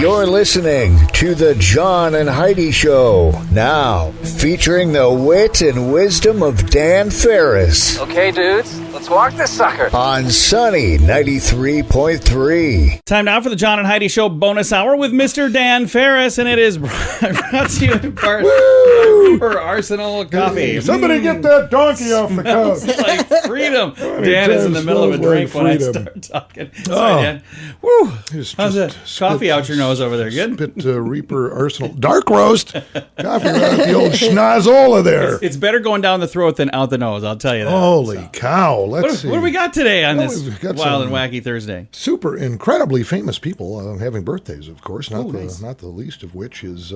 You're listening to the John and Heidi Show, now featuring the wit and wisdom of Dan Farris. Okay, dudes, let's walk this sucker. On Sunny 93.3. Time now for the John and Heidi Show bonus hour with Mr. Dan Farris, and it is brought to you in part by Reaper Arsenal Coffee. Somebody get that donkey off the couch. Smells like freedom. Dan is in the middle of a drink when I start talking. Sorry, Dan. Woo. How's the coffee out your nose over there? Good? Spit Reaper Arsenal. Dark roast. Coffee right at the old schnozola there. It's better going down the throat than out the nose, I'll tell you that. Holy cow. Let's see. What do we got today on this we've got wild and some wacky Thursday? Super incredibly famous people having birthdays, of course. Not the least of which is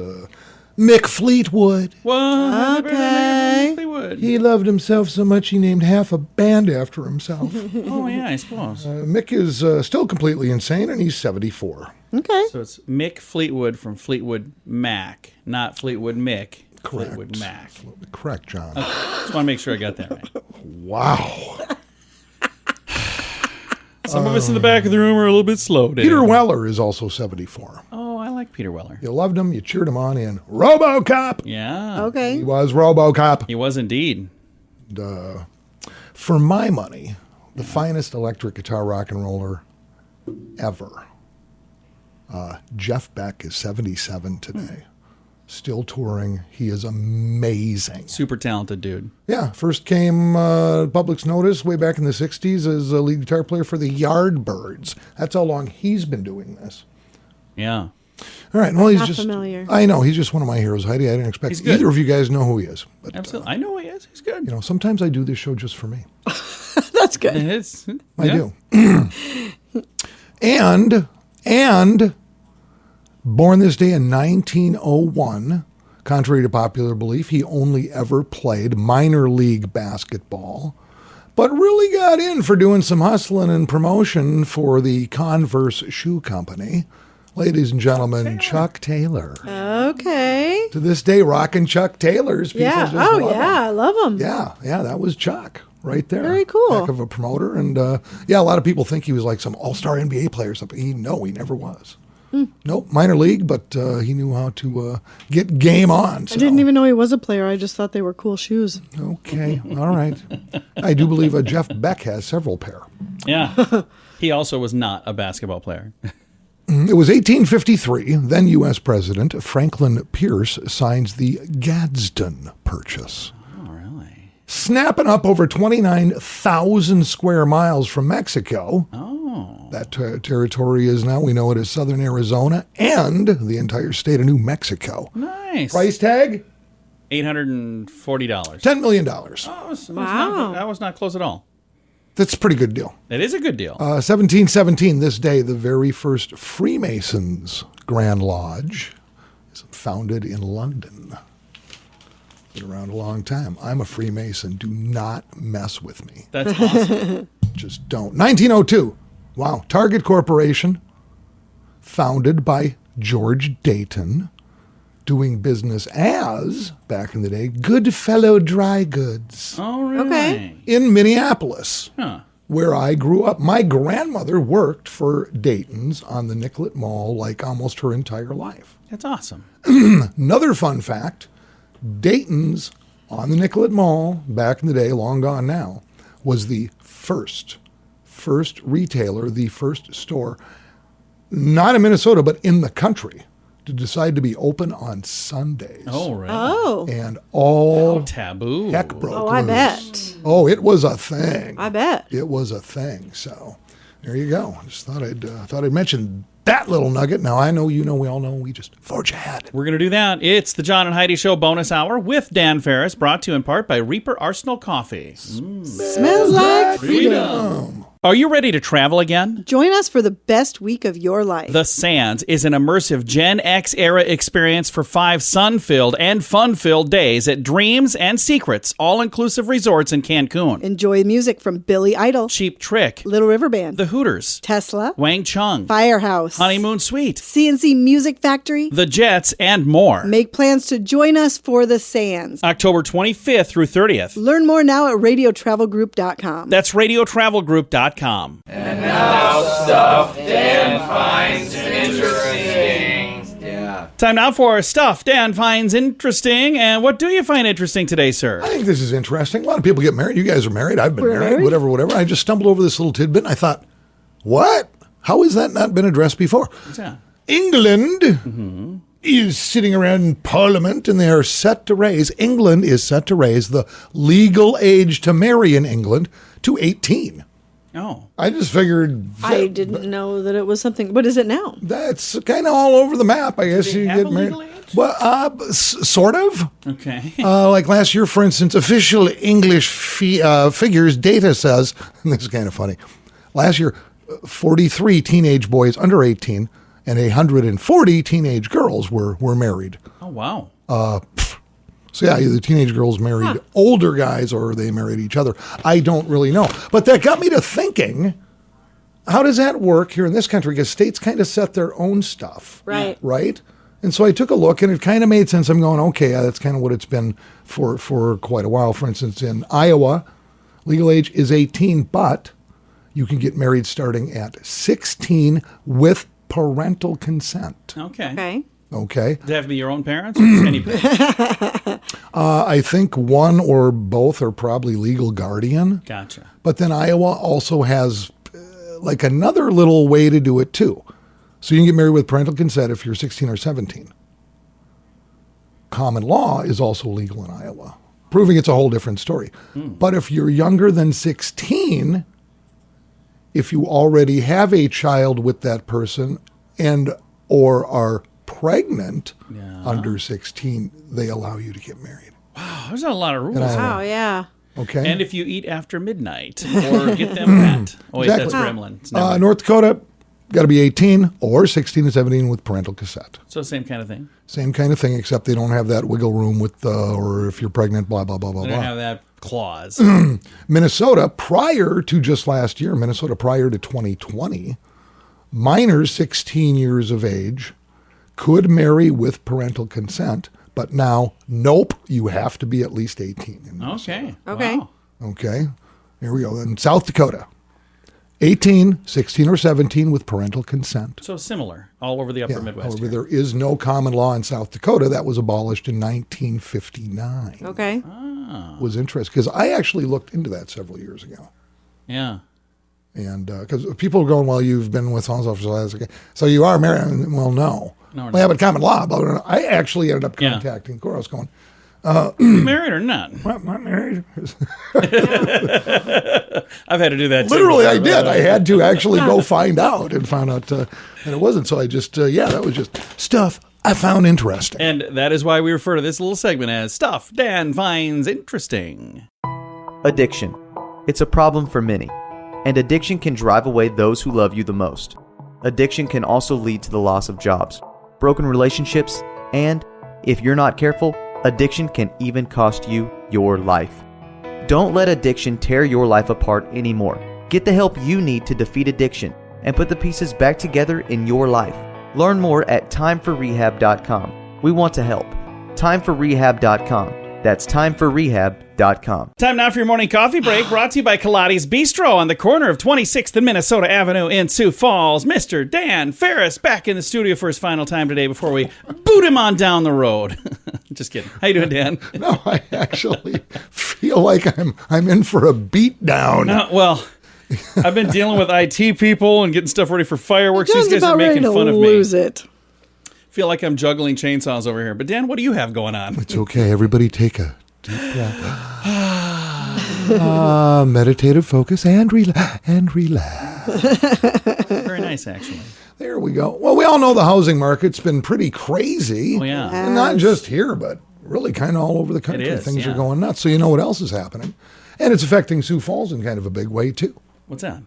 Mick Fleetwood. What? Okay. Fleetwood. He loved himself so much he named half a band after himself. Oh, yeah, I suppose. Mick is still completely insane, and he's 74. Okay. So it's Mick Fleetwood from Fleetwood Mac, not Fleetwood Mick. Correct. Fleetwood Mac. Correct, John. Okay. Just want to make sure I got that right. Wow. Some of us in the back of the room are a little bit slow today. Peter Weller is also 74. Oh, I like Peter Weller. You loved him. You cheered him on in RoboCop. Yeah. Okay. He was RoboCop. He was indeed. For my money, the finest electric guitar rock and roller ever. Jeff Beck is 77 today. Still touring. He is amazing. Super talented dude. Yeah, first came public's notice way back in the 60s as a lead guitar player for the Yardbirds. That's how long he's been doing this. Yeah. All right, well, he's Not just familiar. I know, he's just one of my heroes, Heidi. I didn't expect either of you guys know who he is. But, Absolutely. I know he is. He's good. you know, sometimes I do this show just for me. That's good. It's, I yeah. do. and born this day in 1901, contrary to popular belief, he only ever played minor league basketball, but really got in for doing some hustling and promotion for the Converse Shoe Company. Ladies and gentlemen, Chuck Taylor. Okay. To this day, rocking Chuck Taylors. People Yeah. just Oh, love yeah. I him. love them. Yeah, that was Chuck right there. Very cool. Heck of a promoter. And yeah, a lot of people think he was like some all-star NBA player or something. He never was. Nope, minor league, but he knew how to get game on. So. I didn't even know he was a player. I just thought they were cool shoes. Okay, all right. I do believe Jeff Beck has several pair. Yeah. He also was not a basketball player. It was 1853. Then U.S. President Franklin Pierce signs the Gadsden Purchase. Oh, really? Snapping up over 29,000 square miles from Mexico. Oh. That territory is now, we know it as southern Arizona and the entire state of New Mexico. Nice. Price tag? $840. $10 million. Wow. That was not close at all. That's a pretty good deal. It is a good deal. 1717, this day, the very first Freemasons Grand Lodge is founded in London. Been around a long time. I'm a Freemason. Do not mess with me. That's awesome. Just don't. 1902. Wow. Target Corporation, founded by George Dayton, doing business as, back in the day, Goodfellow Dry Goods Oh, really? Okay. in Minneapolis, Huh. where I grew up. My grandmother worked for Dayton's on the Nicollet Mall like almost her entire life. That's awesome. Another fun fact, Dayton's on the Nicollet Mall, back in the day, long gone now, was the first retailer, the first store, not in Minnesota, but in the country, to decide to be open on Sundays. Oh, really? Oh. And all Taboo. heck broke Oh, I loose. bet. Oh, it was a thing. I bet. It was a thing. So there you go. Just thought I'd mention that little nugget. Now I know you know, we all know, we just forge ahead. We're going to do that. It's the John and Heidi Show bonus hour with Dan Farris, brought to you in part by Reaper Arsenal Coffee. Smells like Freedom. Are you ready to travel again? Join us for the best week of your life. The Sands is an immersive Gen X era experience for 5 sun-filled and fun-filled days at Dreams and Secrets all-inclusive resorts in Cancun. Enjoy music from Billy Idol, Cheap Trick, Little River Band, The Hooters, Tesla, Wang Chung, Firehouse, Honeymoon Suite, CNC Music Factory. The Jets, and more. Make plans to join us for the Sands. October 25th through 30th. Learn more now at radiotravelgroup.com. That's radiotravelgroup.com. And now stuff Dan finds interesting. Yeah. Time now for Stuff Dan Finds Interesting. And what do you find interesting today, sir? I think this is interesting. A lot of people get married. You guys are married. I've been married. Whatever. I just stumbled over this little tidbit and I thought, what? How has that not been addressed before? What's that? England is sitting around in Parliament and they are set to raise, England is set to raise the legal age to marry in England to 18. Oh. I just figured. I didn't know that it was something. What is it now? That's kind of all over the map. I guess you get married. Well, sort of. Okay. Like last year, for instance, official English figures data says, and this is kind of funny, last year, 43 teenage boys under 18 and 140 teenage girls were married. Oh, wow. So yeah, either teenage girls married older guys or they married each other. I don't really know. But that got me to thinking, how does that work here in this country? Because states kind of set their own stuff. Right. Right? And so I took a look and it kind of made sense. I'm going, okay, that's kind of what it's been for quite a while. For instance, in Iowa, legal age is 18, but you can get married starting at 16 with parental consent. Okay. Okay. Does it have to be your own parents or just any parents? I think one or both are probably legal guardian. Gotcha. But then Iowa also has like another little way to do it too. So you can get married with parental consent if you're 16 or 17. Common law is also legal in Iowa, proving it's a whole different story. But if you're younger than 16, if you already have a child with that person and or are pregnant under 16, they allow you to get married. Wow, there's a lot of rules. Wow, yeah. Okay. And if you eat after midnight or get them wet. Oh, wait, Exactly. that's gremlin. It's never- North Dakota, got to be 18 or 16 to 17 with parental consent. So same kind of thing. Same kind of thing, except they don't have that wiggle room with, or if you're pregnant, blah, blah, blah, blah, They don't blah. have that clause. Minnesota, prior to just last year, prior to 2020, minors 16 years of age could marry with parental consent, but now, nope, you have to be at least 18. in Minnesota. Okay. Wow. Okay, here we go. In South Dakota, 18, 16, or 17 with parental consent. So similar all over the upper Midwest. However, here. there is no common law in South Dakota. That was abolished in 1959. Okay. Was interesting because I actually looked into that several years ago. Yeah. And because people are going, well, you've been with so and so, okay. So you are married. Well, no. No, We have a common law. Blah, blah, blah. I actually ended up Yeah. contacting Cora. I was going, You married or not? I'm not married. I've had to do that too. Literally, I did. I had to actually go find out and found out that it wasn't. So I just, that was just stuff I found interesting. And that is why we refer to this little segment as Stuff Dan Finds Interesting. Addiction. It's a problem for many, and addiction can drive away those who love you the most. Addiction can also lead to the loss of jobs, broken relationships, and, if you're not careful, addiction can even cost you your life. Don't let addiction tear your life apart anymore. Get the help you need to defeat addiction and put the pieces back together in your life. Learn more at timeforrehab.com. We want to help. Timeforrehab.com. That's timeforrehab.com. Time now for your morning coffee break, brought to you by Kaladi's Bistro on the corner of 26th and Minnesota Avenue in Sioux Falls. Mr. Dan Farris back in the studio for his final time today before we boot him on down the road. Just kidding. How you doing, Dan? No, I actually feel like I'm in for a beat down. Well, I've been dealing with IT people and getting stuff ready for fireworks. John's These guys are about ready making to fun of me. lose it. Feel like I'm juggling chainsaws over here. But Dan, what do you have going on? It's okay. Everybody take a deep breath. Meditative focus and relax. Very nice, actually. There we go. Well, we all know the housing market's been pretty crazy. Oh, yeah. And not just here, but really kind of all over the country. It is, Things yeah. are going nuts. So you know what else is happening. And it's affecting Sioux Falls in kind of a big way, too. What's that?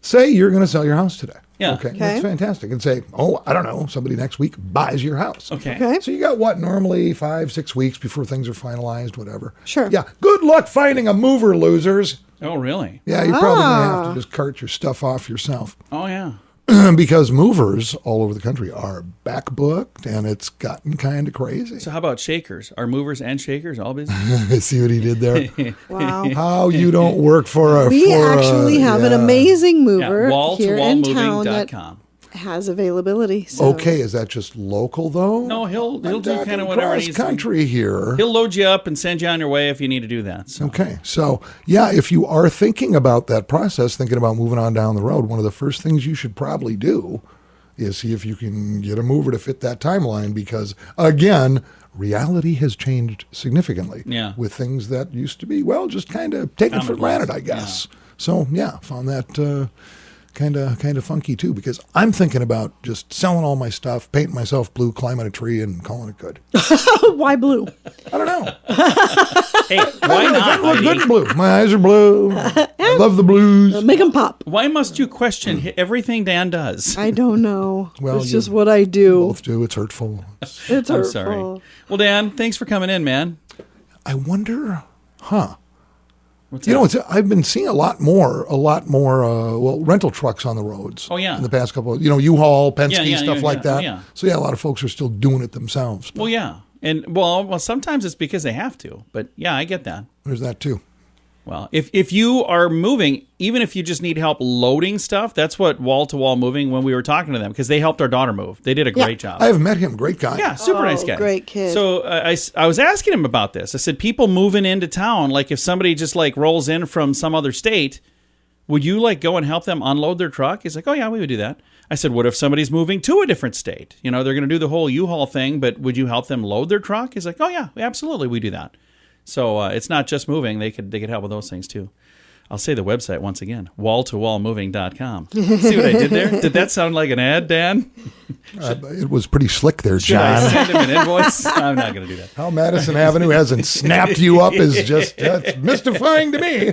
Say you're going to sell your house today. Yeah. Okay. That's fantastic. And say, I don't know, somebody next week buys your house. Okay. So you got what, normally 5-6 weeks before things are finalized, whatever. Sure. Yeah. Good luck finding a mover, losers. Oh, really? Yeah, you're probably going to have to just cart your stuff off yourself. Oh, yeah. Because movers all over the country are back booked and it's gotten kind of crazy. So how about shakers? Are movers and shakers all busy? See what he did there? Wow. How you don't work for a... We actually have an amazing mover here in town that wall-to-wallmoving.com. has availability. So. Okay, is that just local though? No, he'll do talking kind of whatever cross needs. country here. He'll load you up and send you on your way if you need to do that. So. Okay, so yeah, if you are thinking about that process, thinking about moving on down the road, one of the first things you should probably do is see if you can get a mover to fit that timeline, because again, reality has changed significantly with things that used to be, well, just kind of taken for granted, I guess. Yeah. So yeah, found that kind of funky too, because I'm thinking about just selling all my stuff, painting myself blue, climbing a tree, and calling it good. Why blue? I don't know. Hey, why not? I look good in blue. My eyes are blue. I love the blues. Make them pop. Why must you question everything Dan does? I don't know. Well, it's just what I do. Both do. It's hurtful. It's hurtful. I'm sorry. Well, Dan, thanks for coming in, man. I wonder, What's you that? know, I've been seeing a lot more, rental trucks on the roads. Oh, yeah. In the past couple, U-Haul, Penske, stuff like that. Oh, yeah. So yeah, a lot of folks are still doing it themselves. Well, yeah. And well, sometimes it's because they have to. But yeah, I get that. There's that too. Well, if you are moving, even if you just need help loading stuff, that's what wall-to-wall moving, when we were talking to them, because they helped our daughter move. They did a great job. I have met him. Great guy. Yeah, super nice guy. Great kid. So I was asking him about this. I said, people moving into town, like if somebody just like rolls in from some other state, would you like go and help them unload their truck? He's like, oh yeah, we would do that. I said, what if somebody's moving to a different state? You know, they're going to do the whole U-Haul thing, but would you help them load their truck? He's like, oh yeah, absolutely, we do that. So it's not just moving. They could help with those things too. I'll say the website once again, walltowallmoving.com. See what I did there? Did that sound like an ad, Dan? It was pretty slick there, Should I John. send him an invoice? I'm not going to do that. How Madison Avenue hasn't snapped you up is just that's mystifying to me.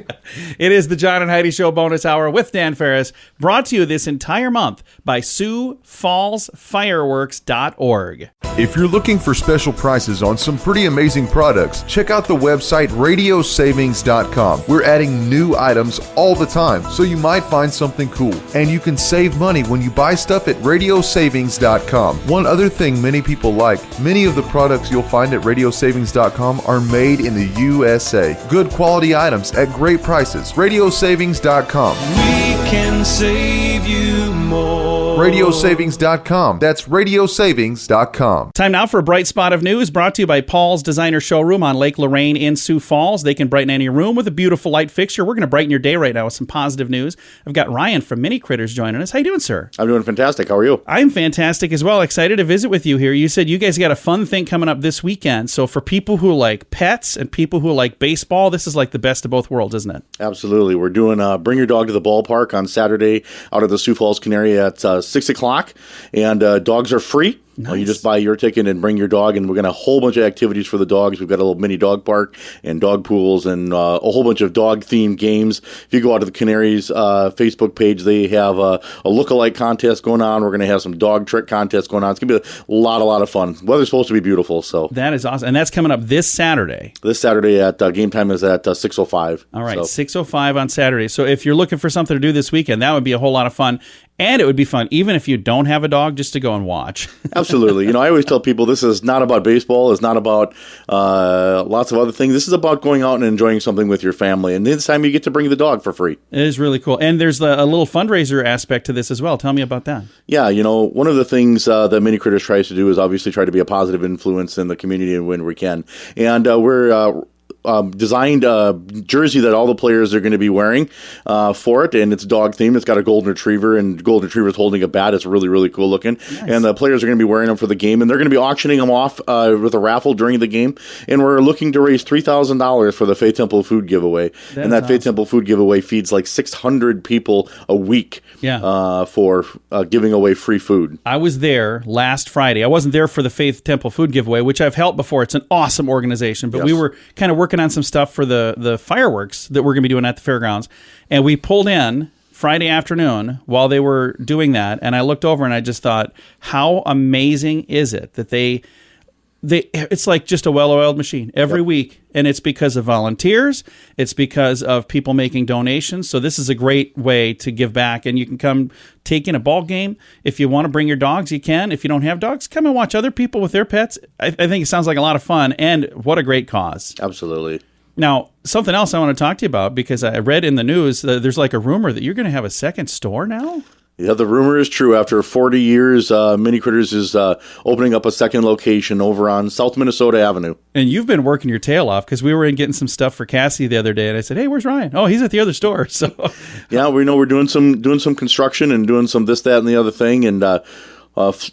It is the John and Heidi Show bonus hour with Dan Farris, brought to you this entire month by Sioux Falls Fireworks.org. If you're looking for special prices on some pretty amazing products, check out the website radiosavings.com. We're adding new items all the time, so you might find something cool. And you can save money when you buy stuff at radiosavings.com. One other thing many people like, many of the products you'll find at radiosavings.com are made in the USA. Good quality items at great prices. Radiosavings.com. We can save you more. Radiosavings.com. That's radiosavings.com. Time now for a bright spot of news, brought to you by Paul's Designer Showroom on Lake Lorraine in Sioux Falls. They can brighten any room with a beautiful light fixture. We're going to brighten your day right now with some positive news. I've got Ryan from MiniCritters joining us. How you doing, sir? I'm doing fantastic. How are you? I'm fantastic as well. Excited to visit with you here. You said you guys got a fun thing coming up this weekend. So for people who like pets and people who like baseball, this is like the best of both worlds, isn't it? Absolutely. We're doing Bring Your Dog to the Ballpark on Saturday out at the Sioux Falls Cannery at 6 o'clock. And dogs are free. Nice. You just buy your ticket and bring your dog, and we're going to have a whole bunch of activities for the dogs. We've got a little mini dog park and dog pools and a whole bunch of dog-themed games. If you go out to the Canaries Facebook page, they have a look-alike contest going on. We're going to have some dog trick contests going on. It's going to be a lot of fun. Weather's supposed to be beautiful. So that is awesome. And that's coming up this Saturday. This Saturday at game time is at 6:05. All right, so. 6:05 on Saturday. So if you're looking for something to do this weekend, that would be a whole lot of fun. And it would be fun, even if you don't have a dog, just to go and watch. Absolutely. You know, I always tell people this is not about baseball. It's not about lots of other things. This is about going out and enjoying something with your family. And this time you get to bring the dog for free. It is really cool. And there's a little fundraiser aspect to this as well. Tell me about that. Yeah, you know, one of the things that MiniCritters tries to do is obviously try to be a positive influence in the community when we can. And we're designed a jersey that all the players are going to be wearing for it, and it's dog themed. It's got a golden retriever, and golden retriever's holding a bat. It's really, really cool looking. Nice. And the players are going to be wearing them for the game, and they're going to be auctioning them off with a raffle during the game. And we're looking to raise $3,000 for the Faith Temple food giveaway. And that Faith Temple food giveaway feeds like 600 people a week for giving away free food. I was there last Friday. I wasn't there for the Faith Temple food giveaway, which I've helped before. It's an awesome organization, but we were kind of working on some stuff for the fireworks that we're going to be doing at the fairgrounds. And we pulled in Friday afternoon while they were doing that. And I looked over and I just thought, how amazing is it that it's like just a well-oiled machine every week. And it's because of volunteers. It's because of people making donations. So this is a great way to give back. And you can come take in a ball game. If you want to bring your dogs, you can. If you don't have dogs, come and watch other people with their pets. I think it sounds like a lot of fun. And what a great cause. Absolutely. Now, something else I want to talk to you about, because I read in the news that there's like a rumor that you're going to have a second store now. Yeah, the rumor is true. After 40 years, MiniCritters is opening up a second location over on South Minnesota Avenue. And you've been working your tail off because we were in getting some stuff for Cassie the other day, and I said, "Hey, where's Ryan?" "Oh, he's at the other store." So, yeah, we know we're doing some construction and doing some this, that, and the other thing, and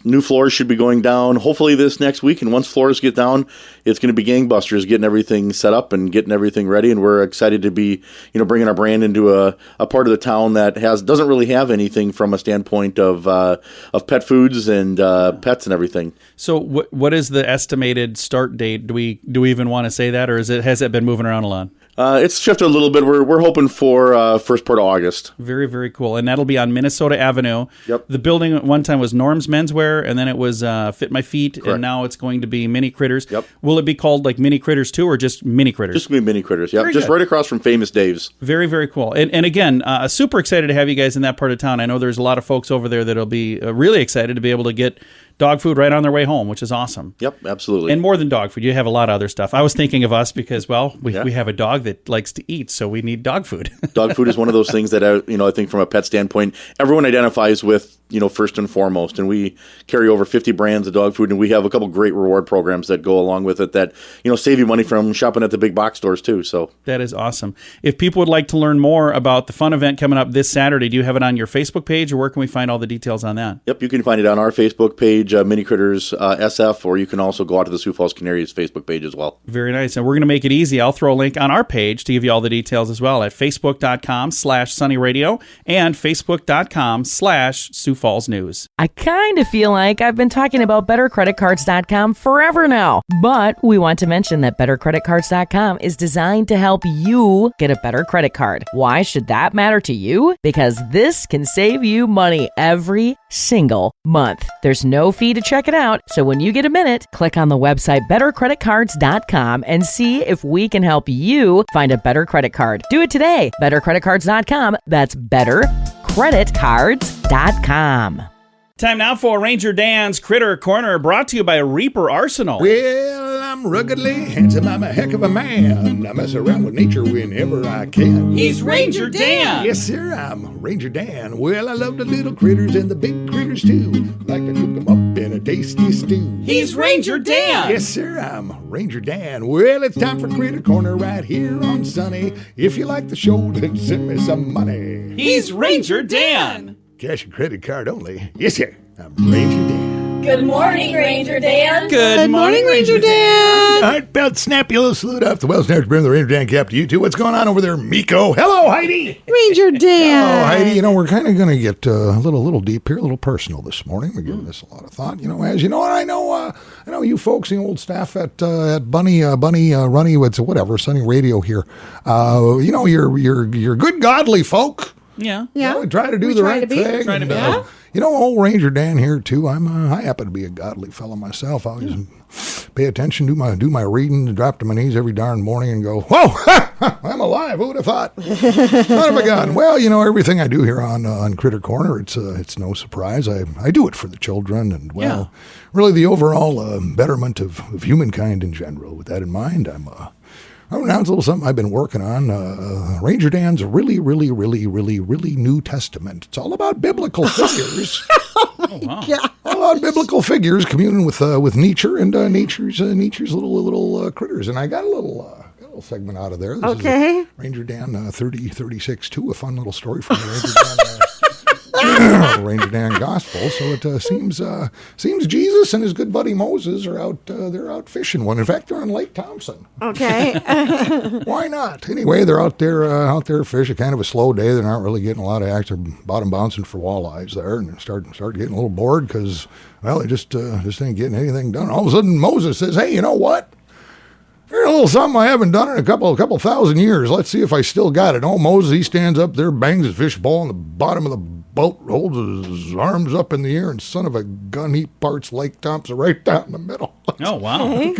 new floors should be going down hopefully this next week. And once floors get down, it's going to be gangbusters, getting everything set up and getting everything ready. And we're excited to be, bringing our brand into a part of the town that doesn't really have anything from a standpoint of pet foods and pets and everything. So what is the estimated start date? Do we even want to say that, or has it been moving around a lot? It's shifted a little bit. We're hoping for first part of August. Very, very cool. And that'll be on Minnesota Avenue. Yep. The building at one time was Norm's Menswear, and then it was Fit My Feet, Correct. and now it's going to be MiniCritters. Yep. Will it be called like MiniCritters 2 or just MiniCritters? Just going to be MiniCritters. Yep. Very Just good. right across from Famous Dave's. Very, very cool. And again, super excited to have you guys in that part of town. I know there's a lot of folks over there that'll be really excited to be able to get dog food right on their way home, which is awesome. Yep, absolutely. And more than dog food, you have a lot of other stuff. I was thinking of us because, we have a dog that likes to eat, so we need dog food. Dog food is one of those things that I think from a pet standpoint, everyone identifies with, first and foremost. And we carry over 50 brands of dog food, and we have a couple great reward programs that go along with it that, save you money from shopping at the big box stores too. So that is awesome. If people would like to learn more about the fun event coming up this Saturday, do you have it on your Facebook page, or where can we find all the details on that? Yep, you can find it on our Facebook page, MiniCritters SF, or you can also go out to the Sioux Falls Canaries Facebook page as well. Very nice. And we're going to make it easy. I'll throw a link on our page to give you all the details as well at facebook.com/sunnyradio and facebook.com/Sioux Falls News. I kind of feel like I've been talking about bettercreditcards.com forever now, but we want to mention that bettercreditcards.com is designed to help you get a better credit card. Why should that matter to you? Because this can save you money every single month. There's no fee to check it out, so when you get a minute, click on the website bettercreditcards.com and see if we can help you find a better credit card. Do it today. Bettercreditcards.com. That's bettercreditcards.com. Time now for Ranger Dan's Critter Corner, brought to you by Reaper Arsenal. Well, I'm ruggedly handsome. I'm a heck of a man. I mess around with nature whenever I can. He's Ranger Dan. Yes, sir, I'm Ranger Dan. Well, I love the little critters and the big critters too. Like to cook them up in a tasty stew. He's Ranger Dan. Yes, sir, I'm Ranger Dan. Well, it's time for Critter Corner right here on Sunny. If you like the show, then send me some money. He's Ranger Dan. Cash and credit card only. Yes, sir, I'm Ranger Dan. Good morning, Ranger Dan. Good morning, Ranger Dan. All right, Belt Snappy, let's salute off the Wells Next bring the Ranger Dan cap to you two. What's going on over there, Miko? Hello, Heidi. Ranger Dan. Oh, Heidi, we're kind of going to get a little deep here, a little personal this morning. We're giving this a lot of thought. As you know, and I know you folks, the old staff at Bunny, Runny, whatever, Sunny Radio here. You're good, godly folk. Yeah. We try to do the right thing. Trying to be. Old Ranger Dan here too. I happen to be a godly fellow myself. I always pay attention, do my reading, drop to my knees every darn morning and go, whoa, I'm alive. Who would have thought? Son of a gun. Well, everything I do here on Critter Corner, it's no surprise. I do it for the children and really the overall betterment of humankind in general. With that in mind, I'll announce a little something I've been working on. Ranger Dan's really, really, really, really, really New Testament. It's all about biblical figures. God. All about biblical figures communing with nature and nature's little critters. And I got a little segment out of there. This is Ranger Dan 3036-2, a fun little story from the Ranger Dan. Ranger Dan Gospel. So it seems Jesus and his good buddy Moses are out. They're out fishing one. In fact, they're on Lake Thompson. Okay. Why not? Anyway, they're out there fishing. Kind of a slow day. They're not really getting a lot of action. Bottom bouncing for walleyes there, and start getting a little bored because they just ain't getting anything done. All of a sudden, Moses says, "Hey, you know what? Here's a little something I haven't done in a couple thousand years. Let's see if I still got it." Oh, Moses, he stands up there, bangs his fishbowl on the bottom of the boat, holds his arms up in the air, and son of a gun, he parts Lake Thompson right down the middle. Oh, wow.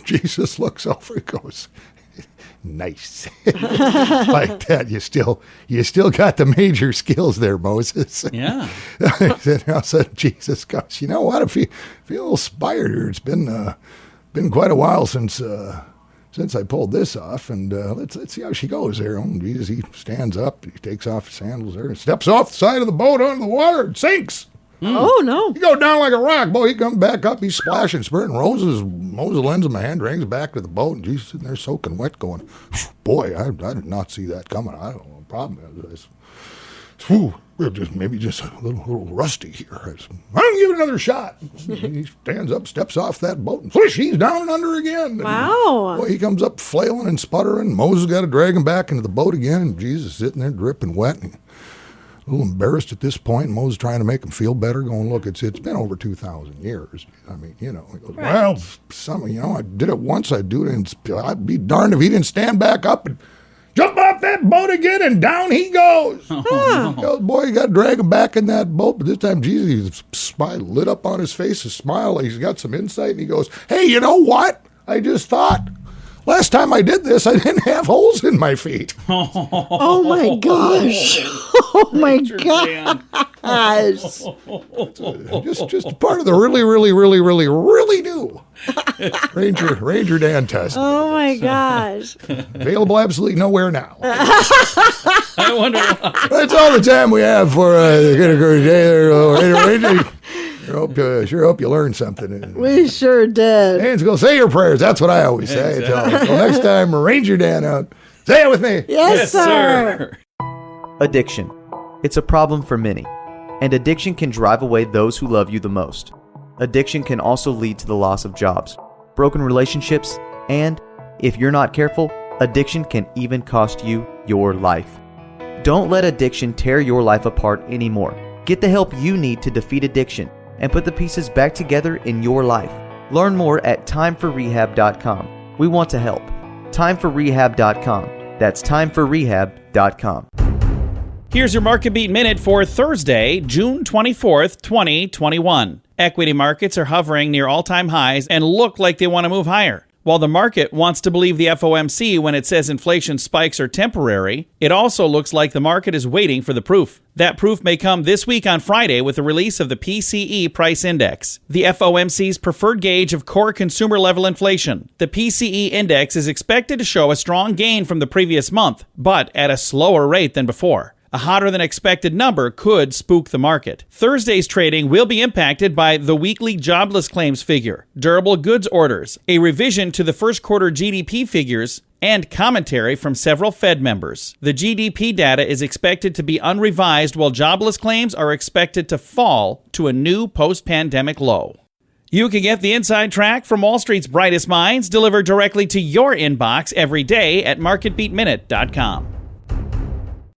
Jesus looks over and goes, nice. Like that, you still got the major skills there, Moses. Yeah. I said, Jesus, gosh, you know what? If you feel inspired here, it's been quite a while since since I pulled this off, and let's see how she goes there. Oh, Jesus, he stands up, he takes off his sandals there, and steps off the side of the boat onto the water and sinks. Oh, no. He goes down like a rock. Boy, he comes back up, he's splashing, spurting. Moses lends him a hand, drags back to the boat, and Jesus sitting there soaking wet going, boy, I did not see that coming. I don't know what the problem is. We're maybe just a little rusty here. I'm going to give it another shot. He stands up, steps off that boat, and whoosh, he's down and under again. Wow. Boy, he comes up flailing and sputtering. Moses got to drag him back into the boat again, and Jesus sitting there dripping wet. And a little embarrassed at this point. Moses trying to make him feel better, going, look, it's been over 2,000 years. I mean, he goes, well, I did it once, I'd do it, and I'd be darned if he didn't stand back up and jump off that boat again, and down he goes. Boy, you got to drag him back in that boat. But this time, Jesus, his smile lit up on his face, a smile. He's got some insight, and he goes, hey, you know what? I just thought, last time I did this, I didn't have holes in my feet. Oh, my gosh. Oh, my gosh. Just part of the really do Ranger Dan test. Oh, my gosh. Available absolutely nowhere now. I wonder why. That's all the time we have for Ranger. Sure hope you learned something. We sure did. Hands go, say your prayers. That's what I always say. Exactly. Well, next time, Ranger Dan out. Say it with me. Yes, sir. Addiction. It's a problem for many, and addiction can drive away those who love you the most. Addiction can also lead to the loss of jobs, broken relationships, and, if you're not careful, addiction can even cost you your life. Don't let addiction tear your life apart anymore. Get the help you need to defeat addiction and put the pieces back together in your life. Learn more at timeforrehab.com. We want to help. Timeforrehab.com. That's timeforrehab.com. Here's your Market Beat Minute for Thursday, June 24th, 2021. Equity markets are hovering near all-time highs and look like they want to move higher. While the market wants to believe the FOMC when it says inflation spikes are temporary, it also looks like the market is waiting for the proof. That proof may come this week on Friday with the release of the PCE price index, the FOMC's preferred gauge of core consumer level inflation. The PCE index is expected to show a strong gain from the previous month, but at a slower rate than before. A hotter than expected number could spook the market. Thursday's trading will be impacted by the weekly jobless claims figure, durable goods orders, a revision to the first quarter GDP figures, and commentary from several Fed members. The GDP data is expected to be unrevised, while jobless claims are expected to fall to a new post-pandemic low. You can get the inside track from Wall Street's brightest minds delivered directly to your inbox every day at marketbeatminute.com.